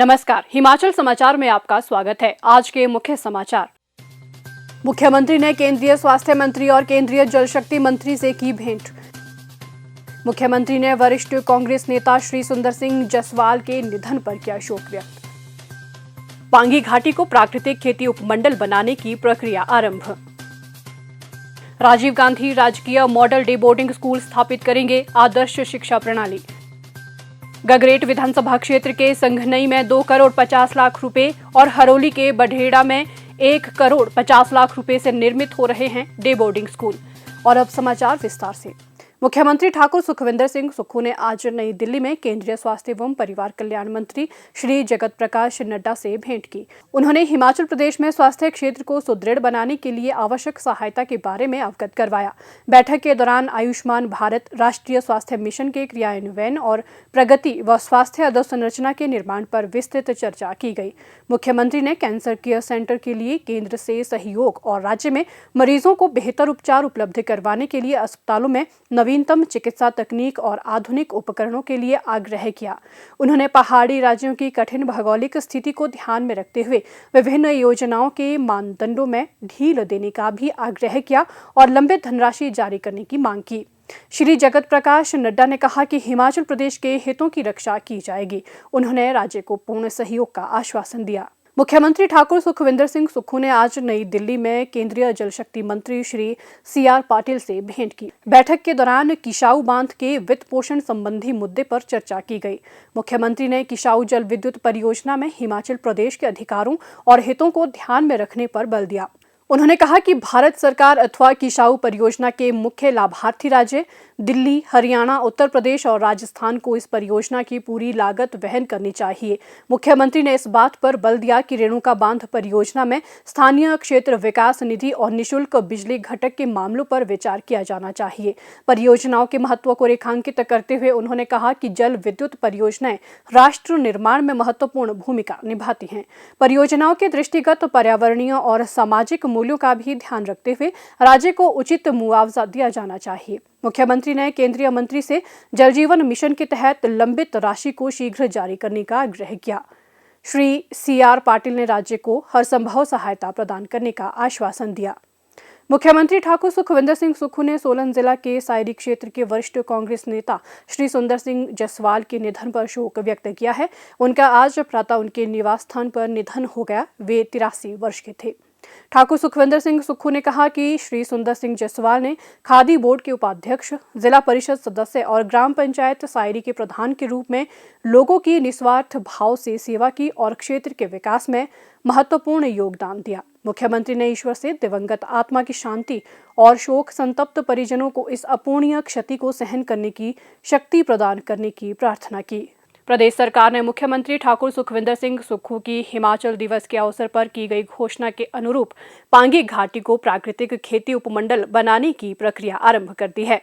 नमस्कार, हिमाचल समाचार में आपका स्वागत है। आज के मुख्य समाचार। मुख्यमंत्री ने केंद्रीय स्वास्थ्य मंत्री और केंद्रीय जल शक्ति मंत्री से की भेंट। मुख्यमंत्री ने वरिष्ठ कांग्रेस नेता श्री सुंदर सिंह जसवाल के निधन पर किया शोक व्यक्त। पांगी घाटी को प्राकृतिक खेती उपमंडल बनाने की प्रक्रिया आरंभ। राजीव गांधी राजकीय मॉडल डे बोर्डिंग स्कूल स्थापित करेंगे आदर्श शिक्षा प्रणाली। गगरेट विधानसभा क्षेत्र के संघनई में 2 करोड़ 50 लाख रुपए और हरोली के बढेड़ा में 1 करोड़ 50 लाख रुपए से निर्मित हो रहे हैं डे बोर्डिंग स्कूल। और अब समाचार विस्तार से। मुख्यमंत्री ठाकुर सुखविंदर सिंह सुक्खू ने आज नई दिल्ली में केंद्रीय स्वास्थ्य एवं परिवार कल्याण मंत्री श्री जगत प्रकाश नड्डा से भेंट की। उन्होंने हिमाचल प्रदेश में स्वास्थ्य क्षेत्र को सुदृढ़ बनाने के लिए आवश्यक सहायता के बारे में अवगत करवाया। बैठक के दौरान आयुष्मान भारत राष्ट्रीय स्वास्थ्य मिशन के क्रियान्वयन और प्रगति व स्वास्थ्य अधोसंरचना के निर्माण पर विस्तृत चर्चा की गई। मुख्यमंत्री ने कैंसर केयर सेंटर के लिए केंद्र से सहयोग और राज्य में मरीजों को बेहतर उपचार उपलब्ध करवाने के लिए अस्पतालों में नवीनतम चिकित्सा तकनीक और आधुनिक उपकरणों के लिए आग्रह किया। उन्होंने पहाड़ी राज्यों की कठिन भौगोलिक स्थिति को ध्यान में रखते हुए विभिन्न योजनाओं के मानदंडों में ढील देने का भी आग्रह किया और लंबित धनराशि जारी करने की मांग की। श्री जगत प्रकाश नड्डा ने कहा कि हिमाचल प्रदेश के हितों की रक्षा की जाएगी। उन्होंने राज्य को पूर्ण सहयोग का आश्वासन दिया। मुख्यमंत्री ठाकुर सुखविंदर सिंह सुक्खू ने आज नई दिल्ली में केंद्रीय जल शक्ति मंत्री श्री CR पाटिल से भेंट की। बैठक के दौरान किशाऊ बांध के वित्त पोषण संबंधी मुद्दे पर चर्चा की गई। मुख्यमंत्री ने किशाऊ जल विद्युत परियोजना में हिमाचल प्रदेश के अधिकारों और हितों को ध्यान में रखने पर बल दिया। उन्होंने कहा कि भारत सरकार अथवा किशाऊ परियोजना के मुख्य लाभार्थी राज्य दिल्ली, हरियाणा, उत्तर प्रदेश और राजस्थान को इस परियोजना की पूरी लागत वहन करनी चाहिए। मुख्यमंत्री ने इस बात पर बल दिया कि रेणुका बांध परियोजना में स्थानीय क्षेत्र विकास निधि और निःशुल्क बिजली घटक के मामलों पर विचार किया जाना चाहिए। परियोजनाओं के महत्व को रेखांकित करते हुए उन्होंने कहा कि जल विद्युत परियोजनाएं राष्ट्र निर्माण में महत्वपूर्ण भूमिका निभाती हैं। परियोजनाओं के दृष्टिगत पर्यावरणीय और सामाजिक मूल्यों का भी ध्यान रखते हुए राज्य को उचित मुआवजा दिया जाना चाहिए। मुख्यमंत्री ने केंद्रीय मंत्री से जल जीवन मिशन के तहत लंबित राशि को शीघ्र जारी करने का आग्रह किया। श्री CR पाटिल ने राज्य को हर संभव सहायता प्रदान करने का आश्वासन दिया। मुख्यमंत्री ठाकुर सुखविंदर सिंह सुक्खू ने सोलन जिला के सायरी क्षेत्र के वरिष्ठ कांग्रेस नेता श्री सुंदर सिंह जसवाल के निधन पर शोक व्यक्त किया है। उनका आज प्रातः उनके निवास स्थान पर निधन हो गया। वे 83 वर्ष के थे। ठाकुर सुखविंदर सिंह सुक्खू ने कहा कि श्री सुंदर सिंह जसवाल ने खादी बोर्ड के उपाध्यक्ष, जिला परिषद सदस्य और ग्राम पंचायत सायरी के प्रधान के रूप में लोगों की निस्वार्थ भाव से सेवा की और क्षेत्र के विकास में महत्वपूर्ण योगदान दिया। मुख्यमंत्री ने ईश्वर से दिवंगत आत्मा की शांति और शोक संतप्त परिजनों को इस अपूर्णीय क्षति को सहन करने की शक्ति प्रदान करने की प्रार्थना की। प्रदेश सरकार ने मुख्यमंत्री ठाकुर सुखविंदर सिंह सुक्खू की हिमाचल दिवस के अवसर पर की गई घोषणा के अनुरूप पांगी घाटी को प्राकृतिक खेती उपमंडल बनाने की प्रक्रिया आरंभ कर दी है।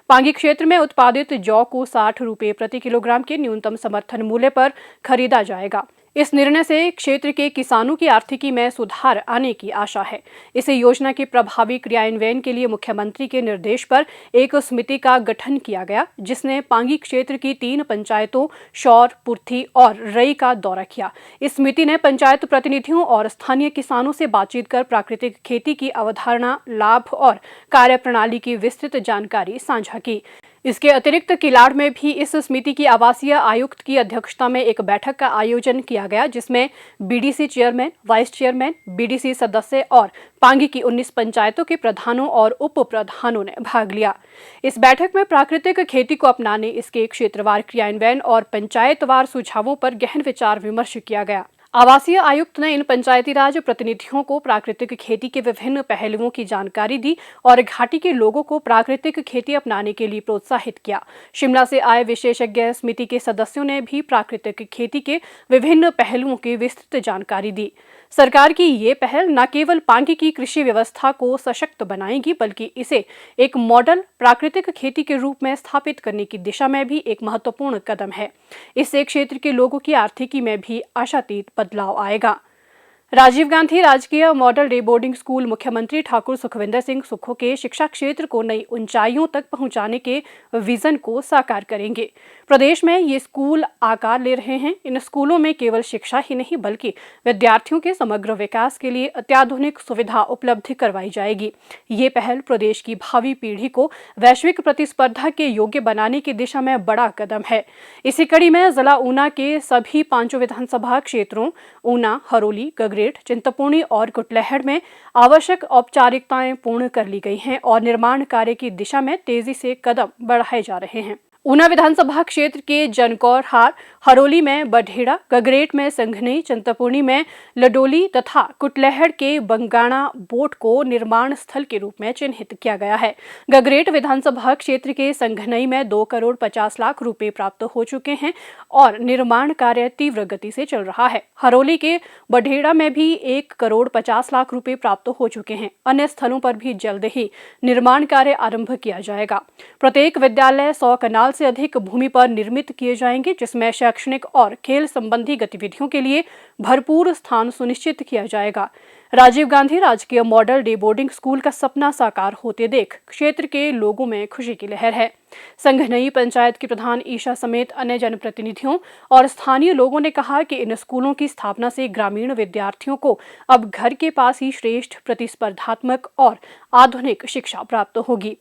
पांगी क्षेत्र में उत्पादित जौ को 60 रुपये प्रति किलोग्राम के न्यूनतम समर्थन मूल्य पर खरीदा जाएगा। इस निर्णय से क्षेत्र के किसानों की आर्थिकी में सुधार आने की आशा है। इस योजना के प्रभावी क्रियान्वयन के लिए मुख्यमंत्री के निर्देश पर एक समिति का गठन किया गया, जिसने पांगी क्षेत्र की 3 पंचायतों शौर, पुर्थी और रई का दौरा किया। इस समिति ने पंचायत प्रतिनिधियों और स्थानीय किसानों से बातचीत कर प्राकृतिक खेती की अवधारणा, लाभ और कार्यप्रणाली की विस्तृत जानकारी साझा की। इसके अतिरिक्त किलाड़ में भी इस समिति की आवासीय आयुक्त की अध्यक्षता में एक बैठक का आयोजन किया गया, जिसमें BDC chairman, vice chairman, BDC सदस्य और पांगी की 19 पंचायतों के प्रधानों और उप प्रधानों ने भाग लिया। इस बैठक में प्राकृतिक खेती को अपनाने, इसके क्षेत्रवार क्रियान्वयन और पंचायतवार सुझावों पर गहन विचार विमर्श किया गया। आवासीय आयुक्त ने इन पंचायती राज प्रतिनिधियों को प्राकृतिक खेती के विभिन्न पहलुओं की जानकारी दी और घाटी के लोगों को प्राकृतिक खेती अपनाने के लिए प्रोत्साहित किया। शिमला से आए विशेषज्ञ समिति के सदस्यों ने भी प्राकृतिक खेती के विभिन्न पहलुओं की विस्तृत जानकारी दी। सरकार की ये पहल न केवल पांगी की कृषि व्यवस्था को सशक्त बनाएगी, बल्कि इसे एक मॉडल प्राकृतिक खेती के रूप में स्थापित करने की दिशा में भी एक महत्वपूर्ण कदम है। इससे क्षेत्र के लोगों की आर्थिकी में भी आशातीत बदलाव आएगा। राजीव गांधी राजकीय मॉडल डे बोर्डिंग स्कूल मुख्यमंत्री ठाकुर सुखविंदर सिंह सुक्खू के शिक्षा क्षेत्र को नई ऊंचाइयों तक पहुंचाने के विजन को साकार करेंगे। प्रदेश में ये स्कूल आकार ले रहे हैं। इन स्कूलों में केवल शिक्षा ही नहीं बल्कि विद्यार्थियों के समग्र विकास के लिए अत्याधुनिक सुविधा उपलब्ध करवाई जाएगी। ये पहल प्रदेश की भावी पीढ़ी को वैश्विक प्रतिस्पर्धा के योग्य बनाने की दिशा में बड़ा कदम है। इसी कड़ी में जिला ऊना के सभी 5 विधानसभा क्षेत्रों ऊना, हरोली, गगरेट, चिंतपूर्णी और कुटलैहड़ में आवश्यक औपचारिकताएं पूर्ण कर ली गई हैं और निर्माण कार्य की दिशा में तेजी से कदम बढ़ाए जा रहे हैं। ऊना विधानसभा क्षेत्र के जनकौर हार, हरोली में बढेड़ा, गगरेट में संघनई, चिंतपूर्णी में लडोली तथा कुटलैहड़ के बंगाणा बोट को निर्माण स्थल के रूप में चिन्हित किया गया है। गगरेट विधानसभा क्षेत्र के संघनई में 2 करोड़ 50 लाख रुपए प्राप्त हो चुके हैं और निर्माण कार्य तीव्र गति से चल रहा है। हरोली के बढेड़ा में भी 1 करोड़ 50 लाख रुपए प्राप्त हो चुके हैं। अन्य स्थलों पर भी जल्द ही निर्माण कार्य आरंभ किया जाएगा। प्रत्येक विद्यालय 100 कनाल से अधिक भूमि पर निर्मित किए जाएंगे, जिसमें शैक्षणिक और खेल संबंधी गतिविधियों के लिए भरपूर स्थान सुनिश्चित किया जाएगा। राजीव गांधी राजकीय मॉडल डे बोर्डिंग स्कूल का सपना साकार होते देख क्षेत्र के लोगों में खुशी की लहर है। संघनई पंचायत की प्रधान ईशा समेत अन्य जनप्रतिनिधियों और स्थानीय लोगों ने कहा कि इन स्कूलों की स्थापना से ग्रामीण विद्यार्थियों को अब घर के पास ही श्रेष्ठ, प्रतिस्पर्धात्मक और आधुनिक शिक्षा प्राप्त होगी।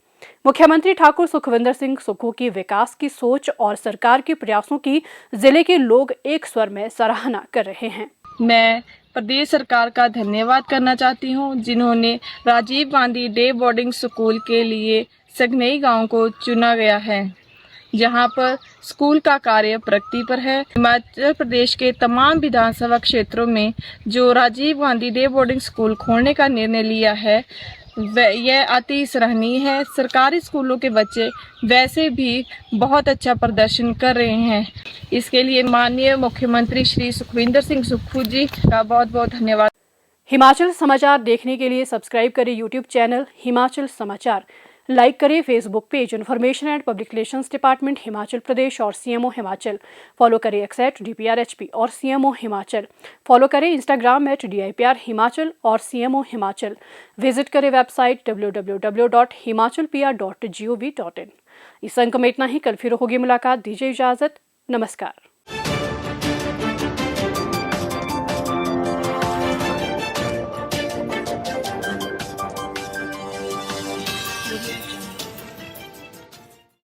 मुख्यमंत्री ठाकुर सुखविंदर सिंह सुक्खू की विकास की सोच और सरकार के प्रयासों की जिले के लोग एक स्वर में सराहना कर रहे हैं। मैं प्रदेश सरकार का धन्यवाद करना चाहती हूं, जिन्होंने Rajiv Gandhi day boarding school के लिए संघनई गांव को चुना गया है, जहां पर स्कूल का कार्य प्रगति पर है। हिमाचल प्रदेश के तमाम विधानसभा क्षेत्रों में जो Rajiv Gandhi day boarding school खोलने का निर्णय लिया है, यह अति सराहनीय है। सरकारी स्कूलों के बच्चे वैसे भी बहुत अच्छा प्रदर्शन कर रहे हैं। इसके लिए माननीय मुख्यमंत्री श्री सुखविंदर सिंह सुक्खू जी का बहुत बहुत धन्यवाद। हिमाचल समाचार देखने के लिए सब्सक्राइब करें यूट्यूब चैनल हिमाचल समाचार, लाइक करें Facebook page information and public relations department Himachal Pradesh और सीएमओ हिमाचल, फॉलो करें एक्सेट DPRHP और सीएमओ हिमाचल, फॉलो करें इंस्टाग्राम @DIPR हिमाचल और सीएमओ हिमाचल, विजिट करें वेबसाइट www.himachalpr.gov.in। इस अंक में इतना ही। कल फिर होगी मुलाकात। दीजिए इजाजत। नमस्कार।